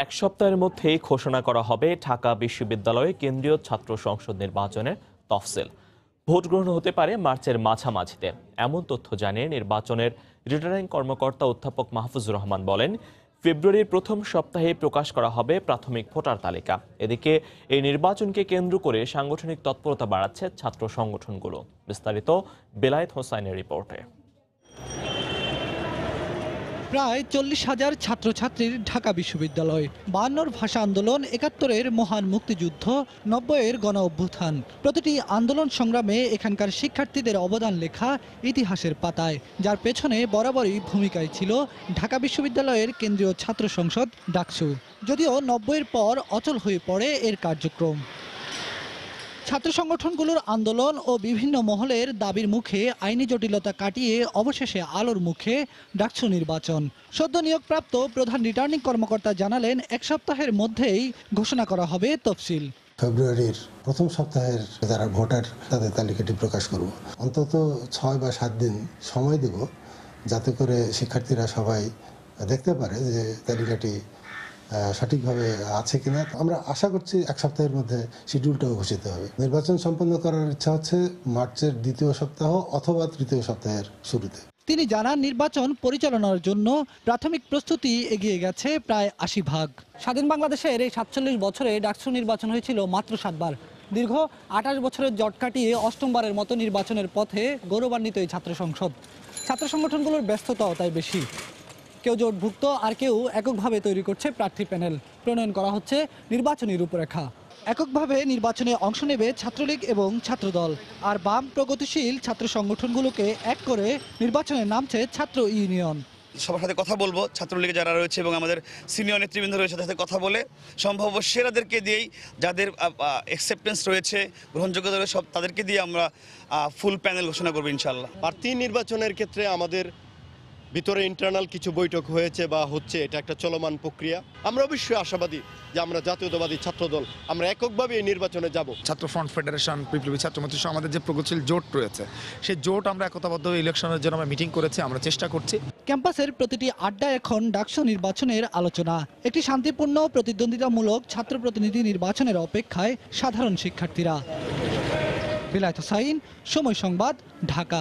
এক সপ্তাহের মধ্যেই ঘোষণা করা হবে ঢাকা বিশ্ববিদ্যালয়ে কেন্দ্রীয় ছাত্র সংসদ নির্বাচনের তফসিল। ভোট গ্রহণ হতে পারে মার্চের মাঝামাঝিতে, এমন তথ্য জানিয়ে নির্বাচনের রিটার্নিং কর্মকর্তা অধ্যাপক মাহফুজুর রহমান বলেন, ফেব্রুয়ারির প্রথম সপ্তাহে প্রকাশ করা হবে প্রাথমিক ভোটার তালিকা। এদিকে এই নির্বাচনকে কেন্দ্র করে সাংগঠনিক তৎপরতা বাড়াচ্ছে ছাত্র সংগঠনগুলো। বিস্তারিত বেলায়েত হোসাইনের রিপোর্টে। প্রায় 40,000 ছাত্রছাত্রীর ঢাকা বিশ্ববিদ্যালয়। 52 ভাষা আন্দোলন, 71-এর মহান মুক্তিযুদ্ধ, 90-এর গণ অভ্যুত্থান, প্রতিটি আন্দোলন সংগ্রামে এখানকার শিক্ষার্থীদের অবদান লেখা ইতিহাসের পাতায়, যার পেছনে বরাবরই ভূমিকায় ছিল ঢাকা বিশ্ববিদ্যালয়ের কেন্দ্রীয় ছাত্র সংসদ ডাকসু। যদিও 90-এর পর অচল হয়ে পড়ে এর কার্যক্রম। ছাত্র সংগঠনগুলোর আন্দোলন ও বিভিন্ন মহলের দাবির মুখে আইনি জটিলতা কাটিয়ে অবশেষে আলোর মুখে ডাকসু নির্বাচন। সদ্য নিয়োগপ্রাপ্ত প্রধান রিটার্নিং কর্মকর্তা জানালেন, এক সপ্তাহের মধ্যেই ঘোষণা করা হবে তফসিল। ফেব্রুয়ারির প্রথম সপ্তাহের যারা ভোটার তাদের তালিকাটি প্রকাশ করব। অন্তত 6 বা 7 দিন সময় দেব, যাতে করে শিক্ষার্থীরা সবাই দেখতে পারে যে তালিকাটি সঠিকভাবে আছে কিনা। আমরা আশা করছি এক সপ্তাহের মধ্যে শিডিউলটাও ঘোষিত হবে। নির্বাচন সম্পন্ন করার ইচ্ছা হচ্ছে মার্চের দ্বিতীয় সপ্তাহ অথবা তৃতীয় সপ্তাহের শুরুতে। তিনি জানান, নির্বাচন পরিচালনার জন্য প্রাথমিক প্রস্তুতি এগিয়ে গেছে প্রায় 80%। স্বাধীন বাংলাদেশের এই 47 বছরে ডাকসু নির্বাচন হয়েছিল মাত্র 7 বার। দীর্ঘ 28 বছরের জট কাটিয়ে অষ্টমবারের মতো নির্বাচনের পথে গৌরবান্বিত এই ছাত্র সংসদ। ছাত্র সংগঠনগুলোর ব্যস্ততাও তাই বেশি। কেউ জোটভুক্ত আর কেউ এককভাবে তৈরি করছে প্রার্থী প্যানেল। প্রণয়ন করা হচ্ছে নির্বাচনী রূপরেখা। এককভাবে নির্বাচনে অংশ নেবে ছাত্রলীগ এবং ছাত্রদল, আর বাম প্রগতিশীল ছাত্র সংগঠনগুলোকে এক করে নির্বাচনে নামছে ছাত্র ইউনিয়ন। সবার সাথে কথা বলবো, ছাত্রলীগে যারা রয়েছে এবং আমাদের সিনিয়র নেতৃবৃন্দ রয়েছে তাদের সাথে কথা বলে সম্ভাব্য সেরাদেরকে দিয়েই, যাদের অ্যাকসেপ্টেন্স রয়েছে, গ্রহণযোগ্যতা রয়েছে, সব তাদেরকে দিয়ে আমরা ফুল প্যানেল ঘোষণা করবো ইনশাল্লাহ। প্রার্থী নির্বাচনের ক্ষেত্রে আমাদের ভিতরে ইন্টারনাল কিছু বৈঠক হয়েছে বা হচ্ছে, এটা একটা চলমান প্রক্রিয়া। আমরা অবশ্যই আশাবাদী যে আমরা জাতীয়তাবাদী ছাত্রদল আমরা এককভাবে এই নির্বাচনে যাব। ছাত্র ফ্রন্ট ফেডারেশন, বিপ্লবী ছাত্রমৈত্রী সহ আমাদের যে প্রগতিশীল জোট রয়েছে, সেই জোট আমরা একতাবদ্ধ ইলেকশনের জন্য আমরা মিটিং করেছি, আমরা চেষ্টা করছি। ক্যাম্পাসের প্রতিটি আড্ডা এখন ডাকসু নির্বাচনের আলোচনা। একটি শান্তিপূর্ণ প্রতিদ্বন্দ্বিতামূলক ছাত্র প্রতিনিধি নির্বাচনের অপেক্ষায় সাধারণ শিক্ষার্থীরা। বেলায়েত হোসাইন, সময় সংবাদ, ঢাকা।